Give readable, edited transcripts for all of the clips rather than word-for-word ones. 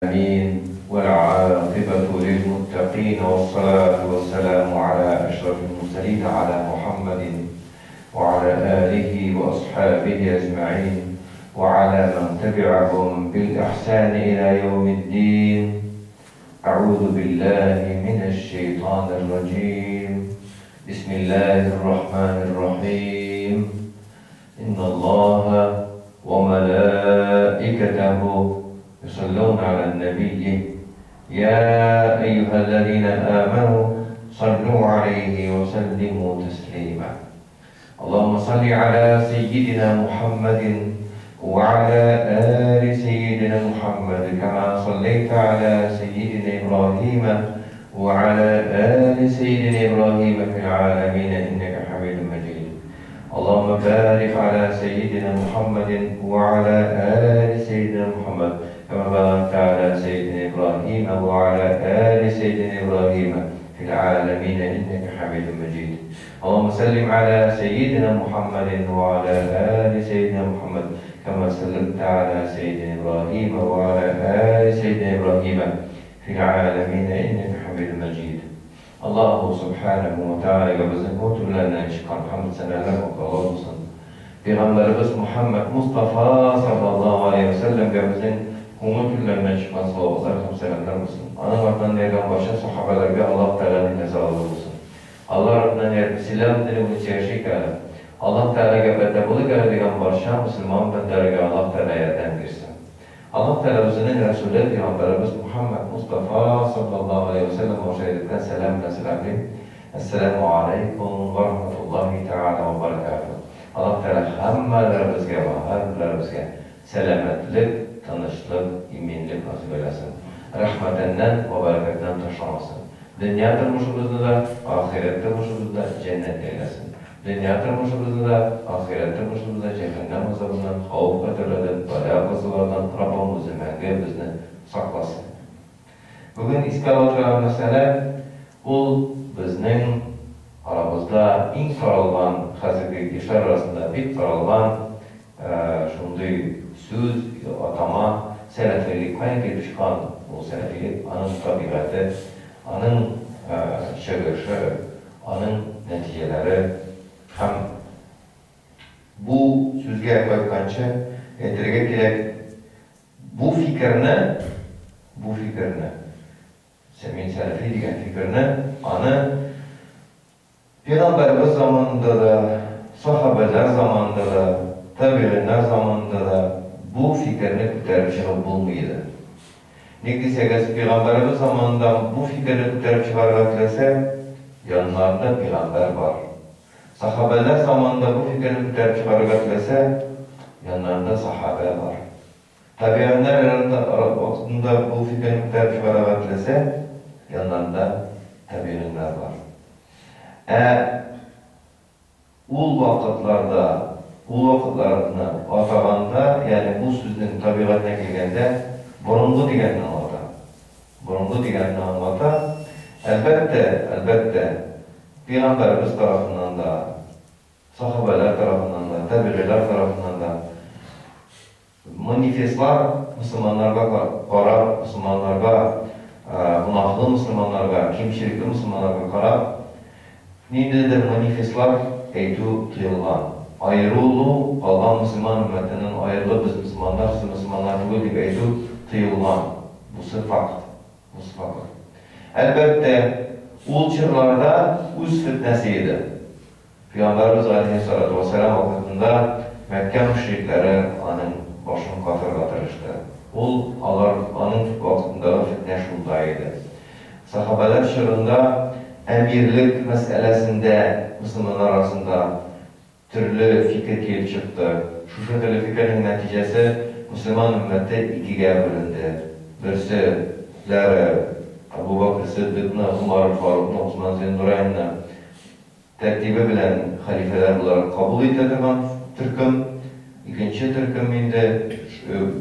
آمين. والعاقبة للمتقين والصلاة والسلام على أشرف المرسلين على محمد وعلى آله وأصحابه أجمعين وعلى من تبعهم بالإحسان إلى يوم الدين. أعوذ بالله من الشيطان الرجيم. بسم الله الرحمن الرحيم. إن الله وملائكته يصلون على النبي يا أيها الذين آمنوا صلوا عليه وسلموا تسليما. اللهم صل على سيدنا محمد وعلى آل سيدنا محمد كما صليت على سيدنا إبراهيم وعلى آل سيدنا إبراهيم في العالمين إنك حميد مجيد. اللهم بارك على سيدنا محمد وعلى آل سيدنا محمد كما باركت على سيدنا إبراهيم وعلى آل سيدنا إبراهيم في العالمين إنك حميد مجيد. اللهم سلم على سيدنا محمد وعلى آل سيدنا محمد كما سلمت على سيدنا إبراهيم وعلى آل سيدنا إبراهيم في العالمين إنك حميد مجيد. الله سبحانه وتعالى bizning o'tlardan chiqqan hamd sanalar o'qilsin. Peygamberimiz Muhammed Mustafa sallallahu aleyhi ve sellem bizning o'tlardan chiqqan sahobalar ham selamlar olsun. Ana vatan dergan boshqa sahobalarga Alloh taolaning nazari olsun. Allah Rabbidan selam dilib o'tishga Allah Teala'ga bəddə bulu gəldiğən barışa Müslüman bəndələrə Allah Teala yerdən versin. Allah Teala özünün Resulü Peygamberimiz Muhammed Mustafa sallallahu aleyhi ve sellem hoşaydıktan selam və selamlayım. Esselamu aleykum və rahmetullahi teala və barakatuhu. Allah Teala həmmələrimizə və hərlərimizə selametlik, tanışlık, iminlik nasip eləsin. Rəhmətəndən və bərəkətdən taşlamasın. Dünya turmuşumuzda da, ahirət turmuşumuzda cennet eylesin. Dünya turmuşumuzda, ahiret turmuşumuzda cehennem azabından, havf qatarlardan, bala qazılardan Rabbimiz məngə bizni saqlasın. Bugün iskal olacağım mesele, bizning aramızda eng taralgan, hazırki kişiler arasında bir taralgan şunday söz, atama, selefilik qanday kelib chiqqan, bu selefilik, anın tabiatı, anın çıkışı, anın neticeleri, hem bu sözge koygancha aytırga kerak bu fikrni Semin Selefi degan fikrni ani Peygamberimiz zamanında da, sahabeler zamanında da, tabiinler zamanında da bu fikrini ko'tarib chiqib bo'lmaydi. Negizega Peygamberimiz zamanında bu fikrini ko'tarib chiqarga tilasa, yanlarında Peygamber var. Sahabeler zamanında bu fikrini ko'tarib chiqarga tilasa, yanlarında sahabe var. Tabiinler vaktinde bu fikrini ko'tarib chiqarga tilasa, yanlarında tabiinler var. Ul vakitlarını ataganda, yani bu sözün tabiatına gelgende burungu deganni anlata. Elbette Peygamberimiz tarafından da, sahabeler tarafından da, tabiiler tarafından da manifestlar Müslümanlarga qarab, Müslümanlarga, günahlı Müslümanlarga, kimçilikli Müslümanlarga qarab, nidedir manifestlar aytu tıyılgan. Ayrılı qalgan Müslüman ümmetinin ayrılığı biz Müslümanlar, siz Müslümanlar tugul deb aytu tıyılgan. Bu fakt. Elbette ul çırlarda uz fitnesi idi. Peygamberimiz Aleyhisselatü Vesselam vaktinde Mekke müşrikleri anın başını qatırıştı. Anın vaktinde fitne şundaydı. Sahabeler şırında emirlik meselesinde Müslümanlar arasında türlü fikir kelip çıktı. Şu türlü fikrin neticesi Müslüman ümmeti ikiye bölündü. Birisileri Abu Bakr Sıddık'na, Umar Faruk'na, Osman Zenduray'na tertibi bilen halifeler olarak kabul edilen Türk'üm. İkinci Türk'üm indi,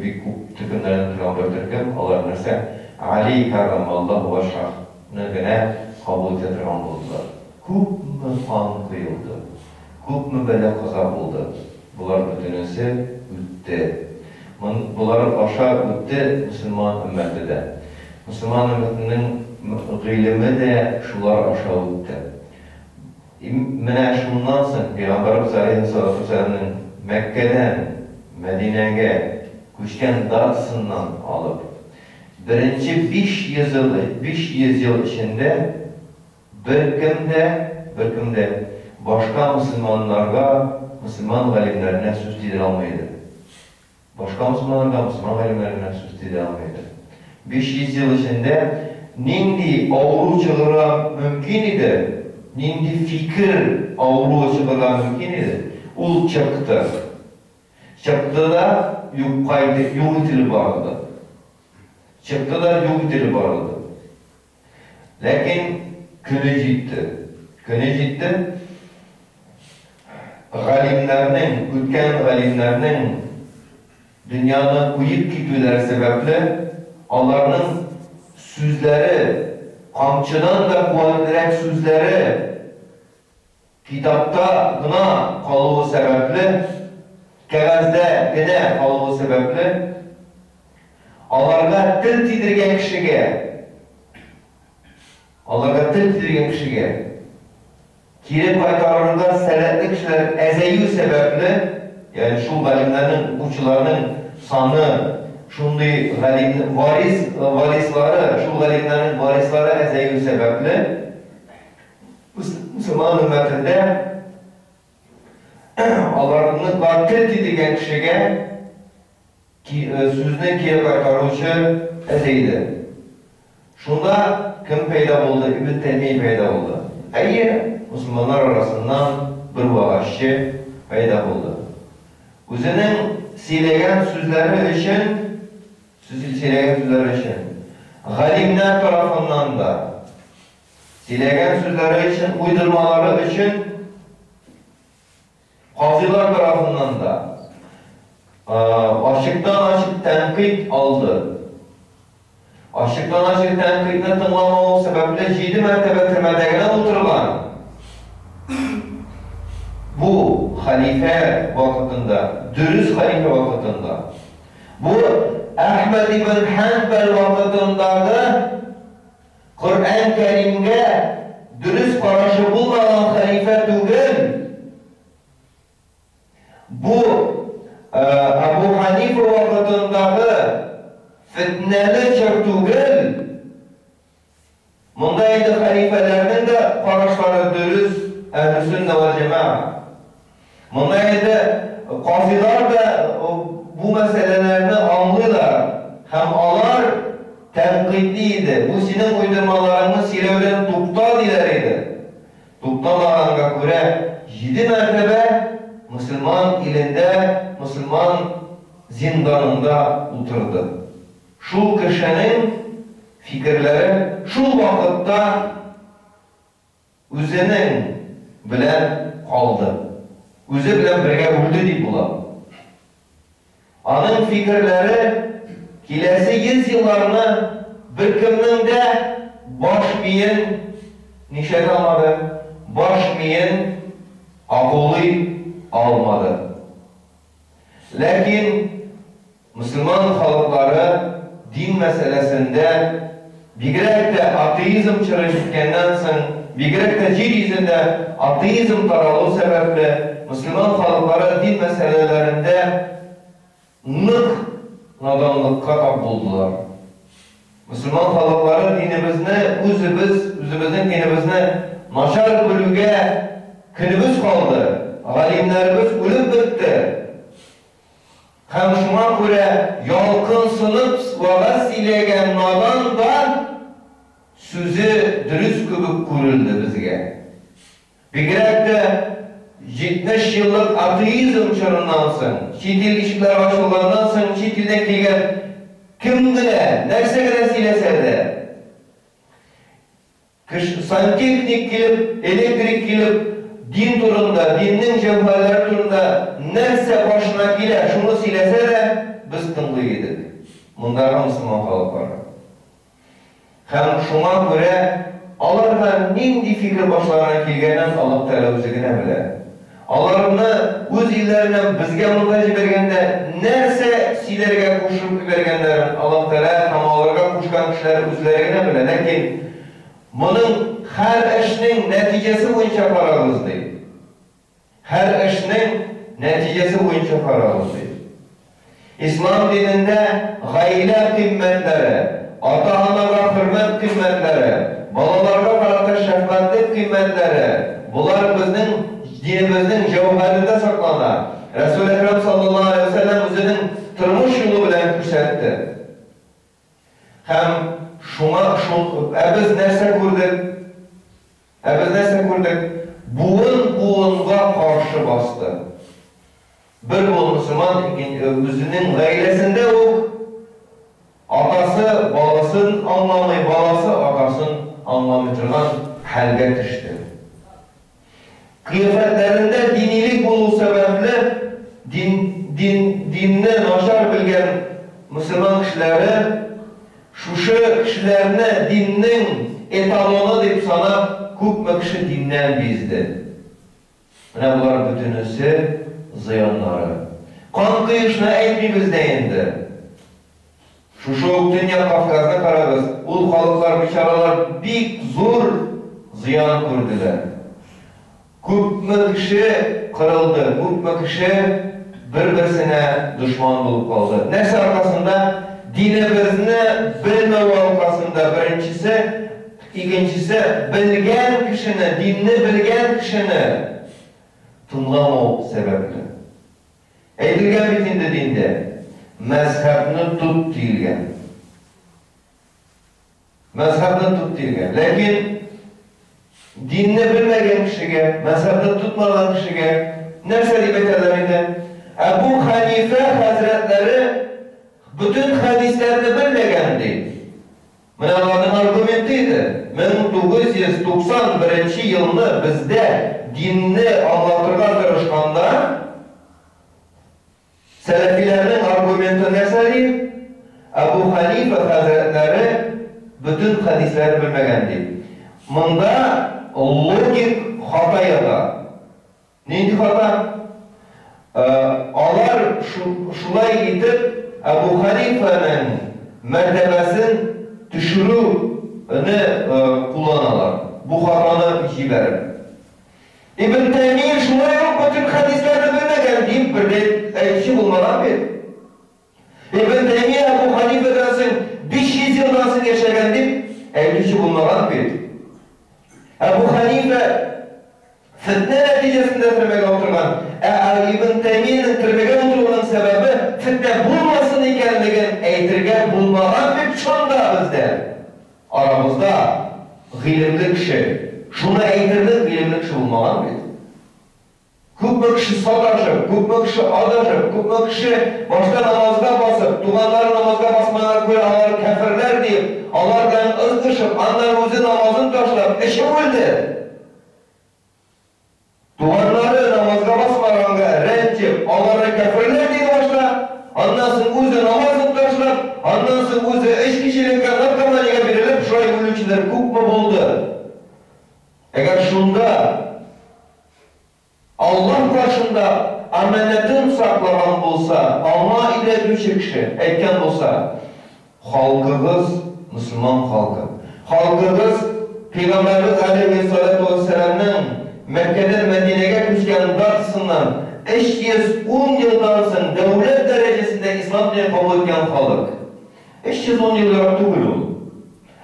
bir Türk'ümlerden turan bir Türk'üm. Onlar nerse Ali Karamallahu Vaşha'nı gene kabul edilen oldular. Küp mü kan kıyıldı, küp mü bela kaza oldu. Bunlar bütünüsü üttü. Bular aşa üttü Müslüman ümmeti de. Müslüman ümmetinin gılımı da şular aşa üttü. Mene şundan soň Peygamberimiz Aleyhissalatu vesselam'ın Mekke'den Medine'ye köçken datısından alıp birinci 500 yıl içinde bir kimde başka Müslümanlarga, Müslüman galimlerine söz didir almaydı. Başka Müslümanlarga, Müslüman galimlerine söz didir almaydı. 500 yıl içinde nindi avru çıgıra mümkün idi, nindi fikir avru çıgıra mümkün idi. Ul çıktı. Çıktı da yok dili vardı. Çıktı da yok dili vardı. Lakin günü ciddi. Galimlerinin, ötken galimlerinin dünyada uyup gitmeleri sebeple onların sözleri, kamçıdan da kuvvetlirek sözleri kitapta gına kalığı sebeple, kağızda gına kalığı sebeple onlarga til tidirgen kişiге kiri kaytarlarında seletli kişiler ezeyi sebeple, yani şu galimlerin, uçularının sanı, şunday varisları, şu galimlerin varisları ezeyi sebeple Müslüman ümmetinde onların katil tidirgen kişiге sözünü kiri kaytarıcı ezeydi. Şunda kim peyda oldu? İbn Teymiye peyda oldu. Müslümanlar arasından bir vaazçı peyda oldu. Özünün söylegen sözleri için galimler tarafından da söylegen sözleri için, uydurmaları için kazılar tarafından da açıktan açık tenkit aldı. Açıktan açık tenkitini tınlamağı sebeple 7 mertebe türmedegine oturulan bu halife vakitinde, dürüst halife vakitinde, bu Ahmed ibn Hanbel vakitindeki Kur'an-ı Kerim'e dürüst karşı bulmayan halife değil, bu Ebu Hanife vakitindeki fitneli çöktüğül, bundaydı halifelerinin de karışları dürüst, ehl-i sünne ve cemaat. Bundaydı kaziler de bu meselelerini anlıyorlar. Hem onlar tenkidliydi. Bu senin uydurmalarını silevden tuktal ileriydi. Tuktallarına göre 7 mertebe Müslüman ilinde, Müslüman zindanında oturdu. Şu kişinin fikirleri şu vakitte özünün bilen kaldı. Özü bilen birge öldü deyip bular. Onun fikirleri kilesi 100 yıllarını bir kiminin de baş miyin nişan almadı, baş miyin akıllı almadı. Lakin Müslüman halkları din meselesinde bigrek de ateizm çırışıkkenden soň, bigrek de yer yüzünde ateizm taralığı sebeple Müslüman halkları din meselelerinde nık nadanlıkka tap buldular. Müslüman halkları dinimizni, özümüzün dinimizni naşar bölüge günümüz kaldı. Galimlerimiz ölüp bitti. Hem şuna göre yalkınsınıp vaaz silegen nadan da sözü dürüst kübük kuruldu bizge. Bigrek de 70 yıllık ateizm çırından soň, çit il işikler açılgandan soň çit ilden kelgen kimgine, nersegine silese de santexnik kelip, elektrik kelip, din turunda, dinnin cevherleri turunda nerse başına gile, şunu silese de biz tınlıydık. Bunlara Müslüman halkları. Hem şuna göre alarga nindi fikir başlarına kelgenen Allah Teala özügine bile. Аларны үз илләреннән безгә мөнтаҗ бергәндә нәрсә сөйләргә кушып бергәннәрен Аллаһ Тәала һәм аларга кушкан кешеләр үзләре генә белә. Ләкин моның һәр эшнең нәтиҗәсе буенча карагыз ди. Һәр эшнең нәтиҗәсе буенча карагыз ди. İslam dinində гаилә кыйммәтләре, ата-анага хөрмәт кыйммәтләре, балаларга карата шәфкатьлек кыйммәтләре, булар безнең dinimizin cevherinde saklanan Resul-i Ekrem sallallahu aleyhi ve sellem özünün tırmış yolu bilen kürsətti. Hem biz nerse kurduk? Buğunğa karşı bastı. Bir bol Müslüman özünün gailesinde o atası balasın anlamı, balası atasın anlamı tırgan halge düştü. Kıyafetlerinde dinilik bulu sebeple dinini naşar bilgen Müslüman kişileri şuşu kişilerine dininin etalonu deyip sana köpme kişi dinden bizdi. Buna bunlar bütünüsü ziyanları. Kan kıyışına etmemiz deyindi. Şuşu dünya Kafkaz'da karagız. Ul halıklar, biçaralar bir zor ziyan gördüler. Köpme kişi kırıldı, köpme kişi bir-birisine düşman bulup kaldı. Neyse arkasında dinimizni bilmeme arkasında birincisi, ikincisi bilgen kişini, dinini bilgen kişini tınlamao sebeple. Eytilgen bitindi dinde mezhebini tut deyilgen. Mezhebini tut deyilgen. Lakin dinini bilmegen kişiye, mezhebini tutmadan kişiye nerse deyip eterlerinde Ebu Hanife Hazretleri bütün hadislerini bilmegendi. Bunların argumentiydi. 1991 yılını bizde dinini anlatırga tırışkanda Selefilerin argumenti neseli? Ebu Hanife Hazretleri bütün hadisleri bilmegendi. Bunda logik hata yada. Neydi hata? Alar şulay itip Ebu Hanife'nin mertebesin düşürüğünü kullanırlar. Bu hatanı jiberir. İbn Teymiye şulay yok, bütün hadislerini bilmegen deyip bir de elçi bulmadan bir. İbn Teymiye Ebu Hanife'densin 500 yıldansın yaşayan deyip elçi bulmadan bir. Ebu Hanife fitne neticesinde türmege oturgan. İbn Teymiye'nin türmege oturganın sebebi fitne bulmasın ikenliğin eytirgen bulmadan bir çoğunda bizde. Aramızda g'ilimli kişi, şuna eytirlik g'ilimli kişi bulmadan bir. Köpme kişi sataşıp, köpme kişi adaşıp, köpme kişi başka namazga basıp, tuğanları namazga basmalar koyu alar kefirler deyip, alardan ızgışıp, anlar özü namazın taşlap, işi öldü. Tuğanları namazga basmaranga rencip, aları kefirler diye başla, anlasın özü namazın taşlap, anlasın özü iş kişilikle narkomaniye verilip, şurayı ölüçüler köpme buldu. Eğer şunda Allah karşında amanetin saklanan bolsa, Allah ile düşük kişi etken bolsa, halkımız Müslüman halkı. Halkımız Peygamberimiz Aleyhisselatü Vesselam'ın Mekke'den Medine'ye küçken dartısından 510 yıldansın devlet derecesinde İslam diye kabul eden halk. 510 yıllar tügül ol.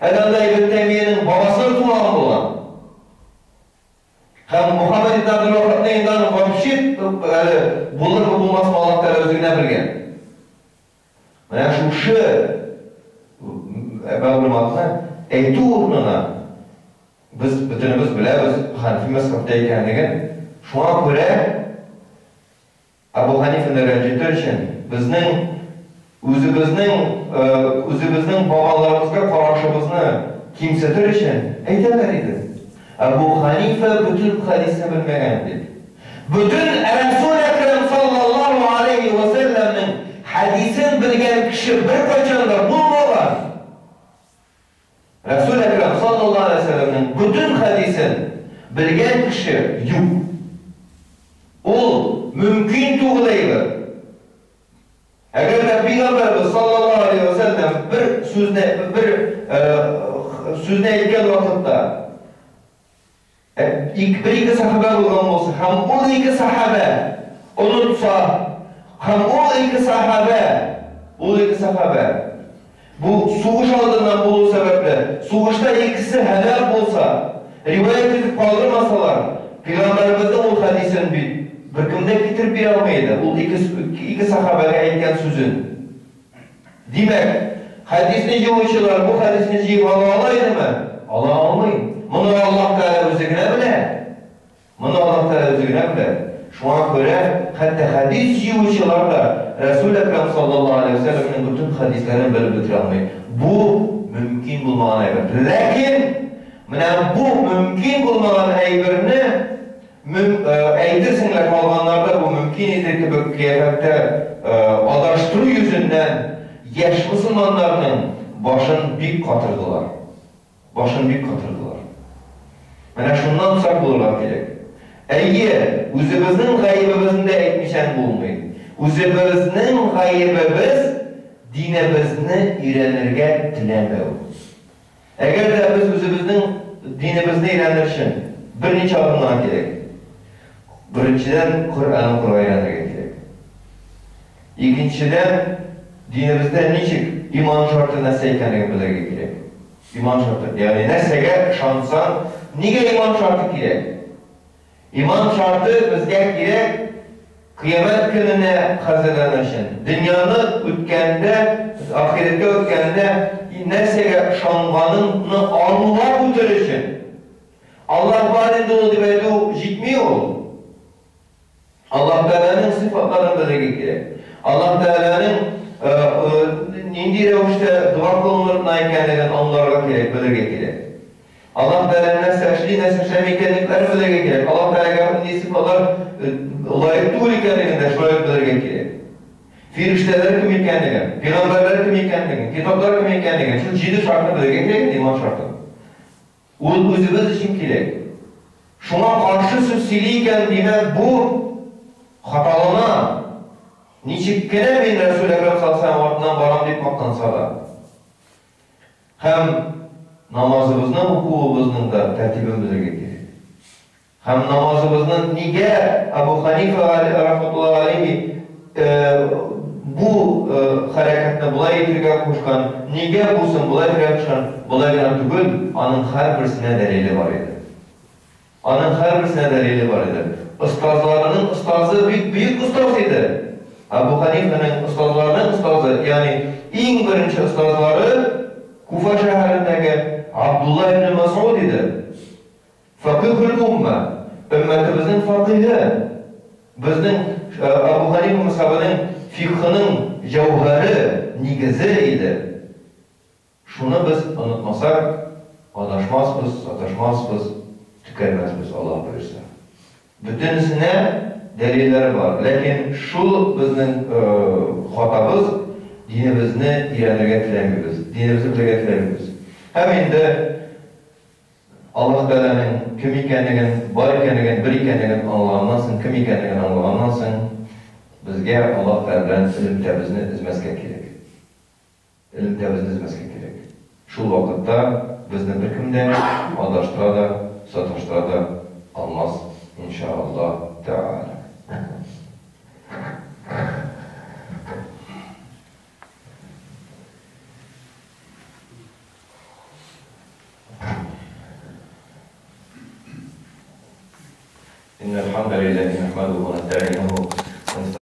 Edanda İbn Teymiye'nin babasını tuğan olan hem Muhammed İbn Abdülvahhab'ın yanından vahşit bulur mu bulmaz mı Allah Teala özüne bilgen. Yani şu bağırmakla eyti uğruna biz bütünümüz biliriz Hanifi mezhepte ekenliğin şuna göre Ebu Hanife'ni rencidir için özümüzün babalarımızga karşımızını kimsetir için eyteler idi. Ebu Hanife bütün hadisi bilmegendi. Bütün Resul-i Ekrem sallallahu aleyhi ve sellem'in hadisin bilgen kişi bir kaçanda bulmadan Resul-i Ekrem sallallahu aleyhi ve sellem'in bütün hadisin bilgen kişi yok. ol mümkün tuğlaydı. Eğer de Peygamberimiz sallallahu aleyhi ve sellem bir sözne etken vakitte bir-iki sahabe olgan olsa, hem o iki sahabe unutsa, hem o iki sahabe bu soğuş aldığından bulu sebeple soğuşta ikisi helal olsa, rivayet edip kaldırmasalar, Peygamberimizden o hadisini bir kimde getirip bir almaydı. O iki sahabeye aytgan sözün. Demek, hadisini yığışılar bu hadisini yığıp alalaydı mı? Ala almayın. Bunu Allah Teala özüne bile. Şuna göre hatta hadis yığışılar da Resul-i Ekrem sallallahu aleyhi ve sellem'in bütün hadislerini böyle bitiralmayı. Bu mümkün bulmağına ayber. Lakin bu mümkün bulmağın ayberini aydirsinler kalganlarda bu mümkün edir ki bu kıyafette adaştırı yüzünden yaş Müslümanlarının başını büyük katırdılar. Mana şundan uzak bulurlar gerek. Eğer özümüzün gaybimizde etmişen bulmayın. Özümüzün gaybimiz dinimizni öğrenirge tilemiyor. Eğer de biz özümüzün dinimizni öğrenirsin bir neçe adımlar gerek. Birinciden Kur'an'ı öğrenirge gerek. İkinciden dinimizde niçik iman şartı nasıl ekanını bilirge gerek. İman şartı. Yani nesege şansan nige iman şartı gerek? İman şartı bizge gerek kıyamet gününe hazırlanışın. Dünyanı ötkende, ahirette ötkende nesege şanganını alnığa götürüşün. Allah varinde o demedu jitmiyor. Allah Teala'nın sıfatlarını bilirge gerek. Allah Teala'nın nindi revişte dua kılınırına ekenlerini onlara gerek, bilirge gerek. Allah Teala'nın nesleşlem ekenlikleri bilirge gerek. Allah Teala'nın nindi sıfatlar layık tuğul ekenliğini de şöyle bilirge gerek. Firişteler kim ekenliğini, peygamberler kim ekenliğini, kitaplar kim ekenliğini, şu ciddi şartını bilirge gerek, iman şartını. O özümüz için gerek. Şuna karşı söz siliyken demek bu hatalana niçikkene ben Resul-i Ekrem sallallahu aleyhi ve sellem baram deyip maqtansa da hem namazımızın, hukukumuzun da tertibimizde gerek. Hem namazımızın nige Ebu Hanife rahmetullahi aleyhi bu hareketine bulay etirge koşkan, nige bulsun bulay etirge koşkan, bulay gelen tügül, anın her birisine delili var idi. Ustazlarının ustazı büyük ustaz idi. Ebu Hanife'nin ustazlarının ustazı, yani en birinci ustazları Kufa şehrindeki Abdullah ibn Mas'ud idi. Fakihül ümmə, ümmetimizin fakihi, bizden Ebu Hanife mezhebinin fikhinin cevheri, nigizi idi. Şunu biz unutmasak, sataşmazbız, tükenmezbіз Allah buyursa. Bütünsüne delilleri var. Lakin şu bizning hatabız dinimizni öğrenirge tilemiyoruz. Dinimizni bilirge tilemiyoruz. Hem endi Allah Teala'nın kim ekenligini, var ekenligini, bir ekenligini anlagandan kim ekenligini anlagandan so'ng bizge Allah Teala'nın ilim-tebizini izmesge gerek. Şu vakitte bizni bir kimde aldaştıra sataştıra da almaz inşallah Teala. İnnel hamdelellahi nehmeduhu ve nesta'inuhu